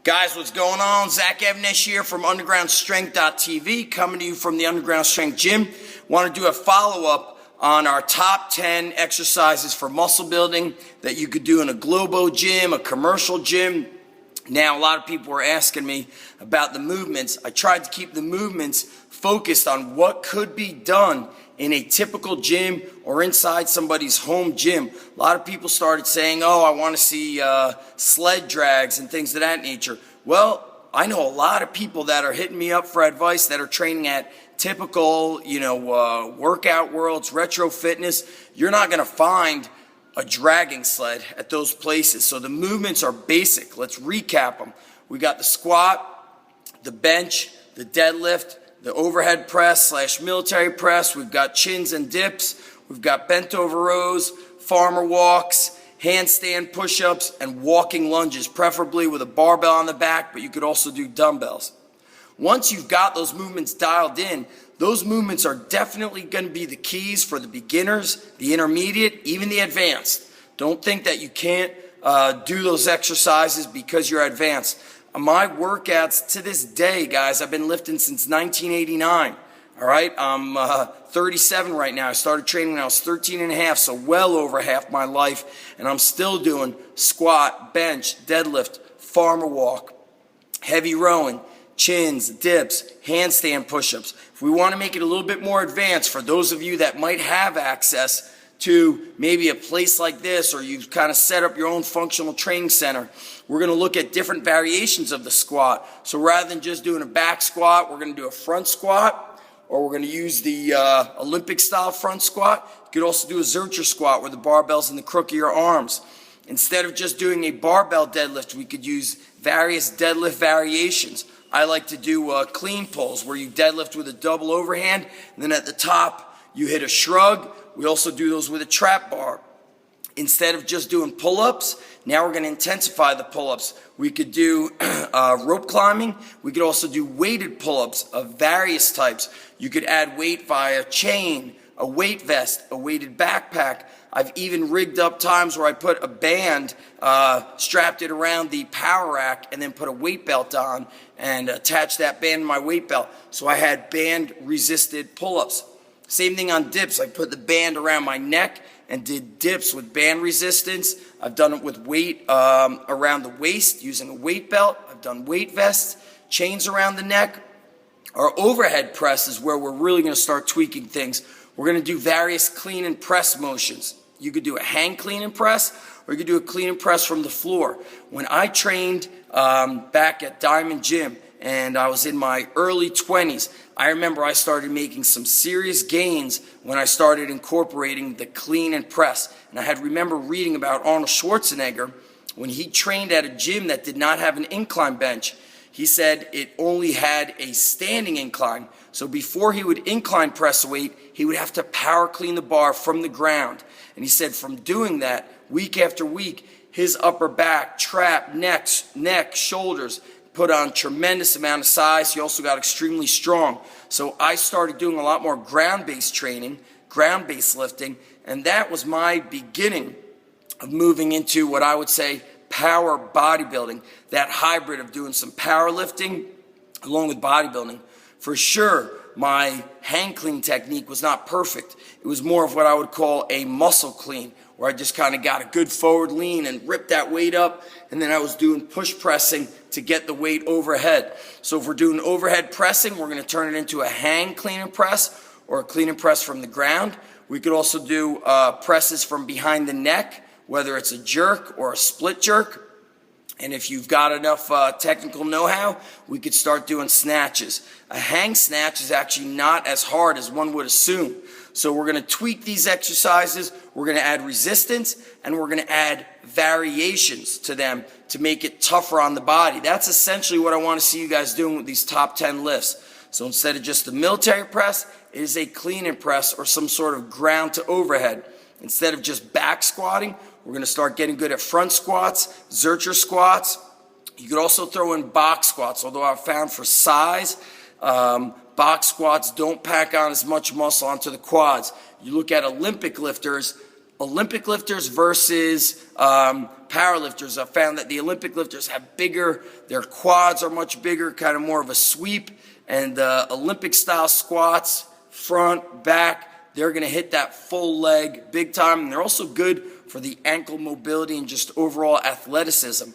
Guys, what's going on? Zach Evnesh here from UndergroundStrength.tv, coming to you from the Underground Strength Gym. Want to do a follow-up on our top 10 exercises for muscle building that you could do in a Globo gym, a commercial gym. Now, a lot of people were asking me about the movements. I tried to keep the movements focused on what could be done in a typical gym or inside somebody's home gym. A lot of people started saying, oh, I want to see sled drags and things of that nature. Well, I know a lot of people that are hitting me up for advice that are training at typical, workout worlds, retro fitness. You're not going to find a dragging sled at those places. So the movements are basic. Let's recap them. We got the squat, the bench, the deadlift, the overhead press / military press. We've got chins and dips. We've got bent over rows, farmer walks, handstand push-ups, and walking lunges, preferably with a barbell on the back, but you could also do dumbbells. Once you've got those movements dialed in, those movements are definitely going to be the keys for the beginners, the intermediate, even the advanced. Don't think that you can't do those exercises because you're advanced. My workouts to this day, guys, I've been lifting since 1989. All right, I'm 37 right now. I started training when I was 13 and a half, so well over half my life. And I'm still doing squat, bench, deadlift, farmer walk, heavy rowing, chins, dips, handstand push-ups. If we want to make it a little bit more advanced, for those of you that might have access to maybe a place like this, or you've kind of set up your own functional training center, we're going to look at different variations of the squat. So rather than just doing a back squat, we're going to do a front squat, or we're going to use the Olympic style front squat. You could also do a Zercher squat where the barbell's in the crook of your arms. Instead of just doing a barbell deadlift, we could use various deadlift variations. I like to do clean pulls where you deadlift with a double overhand, and then at the top you hit a shrug. We also do those with a trap bar. Instead of just doing pull-ups, now we're going to intensify the pull-ups. We could do rope climbing. We could also do weighted pull-ups of various types. You could add weight via chain, a weight vest, a weighted backpack. I've even rigged up times where I put a band, strapped it around the power rack, and then put a weight belt on and attach that band to my weight belt. So I had band-resisted pull-ups. Same thing on dips. I put the band around my neck and did dips with band resistance. I've done it with weight around the waist using a weight belt. I've done weight vests, chains around the neck. Our overhead press is where we're really going to start tweaking things. We're going to do various clean and press motions. You could do a hang clean and press, or you could do a clean and press from the floor. When I trained back at Diamond Gym, and I was in my early 20s, I remember I started making some serious gains when I started incorporating the clean and press. And I remember reading about Arnold Schwarzenegger when he trained at a gym that did not have an incline bench. He said it only had a standing incline. So before he would incline press a weight, he would have to power clean the bar from the ground. And he said from doing that, week after week, his upper back, trap, neck, shoulders, put on tremendous amount of size. He also got extremely strong. So I started doing a lot more ground-based training, ground-based lifting, and that was my beginning of moving into what I would say power bodybuilding, that hybrid of doing some powerlifting along with bodybuilding. For sure, my hang clean technique was not perfect. It was more of what I would call a muscle clean, where I just kind of got a good forward lean and ripped that weight up, and then I was doing push pressing to get the weight overhead. So if we're doing overhead pressing, we're going to turn it into a hang clean and press or a clean and press from the ground. We could also do presses from behind the neck, whether it's a jerk or a split jerk. And if you've got enough technical know-how, we could start doing snatches. A hang snatch is actually not as hard as one would assume. So we're going to tweak these exercises, we're going to add resistance, and we're going to add variations to them to make it tougher on the body. That's essentially what I want to see you guys doing with these top 10 lifts. So instead of just the military press, it is a clean and press or some sort of ground to overhead. Instead of just back squatting, we're going to start getting good at front squats, Zercher squats. You could also throw in box squats, although I've found for size, box squats don't pack on as much muscle onto the quads. You look at Olympic lifters, Olympic lifters versus power lifters. I found that the Olympic lifters have bigger, their quads are much bigger, kind of more of a sweep, and the Olympic style squats, front, back, they're going to hit that full leg big time, and they're also good for the ankle mobility and just overall athleticism.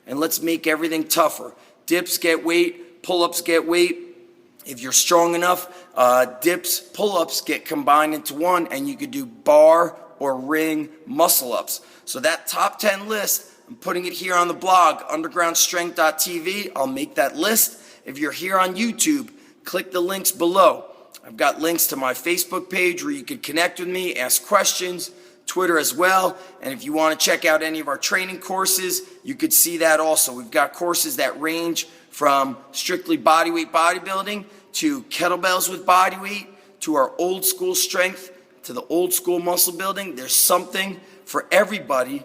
And let's make everything tougher. Dips get weight, pull-ups get weight. If you're strong enough, dips, pull-ups get combined into one, and you could do bar or ring muscle-ups. So that top 10 list, I'm putting it here on the blog, undergroundstrength.tv. I'll make that list. If you're here on YouTube, click the links below. I've got links to my Facebook page where you can connect with me, ask questions, Twitter as well. And if you want to check out any of our training courses, you could see that also. We've got courses that range from strictly bodyweight bodybuilding to kettlebells with bodyweight to our old school strength to the old school muscle building. There's something for everybody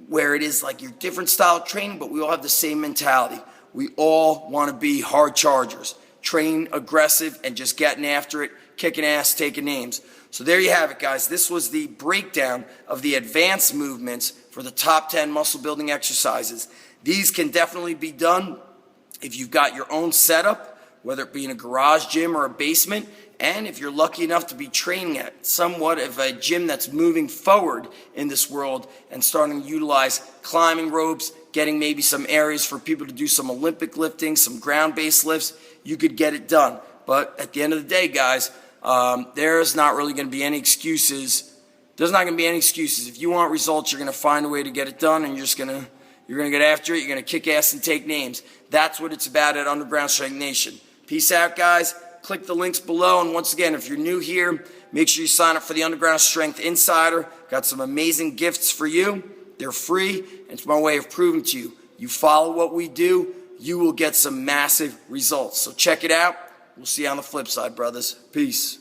where it is like your different style of training, but we all have the same mentality. We all want to be hard chargers, train aggressive and just getting after it, kicking ass, taking names. So there you have it, guys. This was the breakdown of the advanced movements for the top 10 muscle building exercises. These can definitely be done if you've got your own setup, whether it be in a garage gym or a basement, and if you're lucky enough to be training at somewhat of a gym that's moving forward in this world and starting to utilize climbing ropes, getting maybe some areas for people to do some Olympic lifting, some ground-based lifts, you could get it done. But at the end of the day, guys, there's not really going to be any excuses. There's not going to be any excuses. If you want results, you're going to find a way to get it done, and you're going to get after it. You're going to kick ass and take names. That's what it's about at Underground Strength Nation. Peace out, guys. Click the links below. And once again, if you're new here, make sure you sign up for the Underground Strength Insider. Got some amazing gifts for you. They're free. And it's my way of proving to you, you follow what we do, you will get some massive results. So check it out. We'll see you on the flip side, brothers. Peace.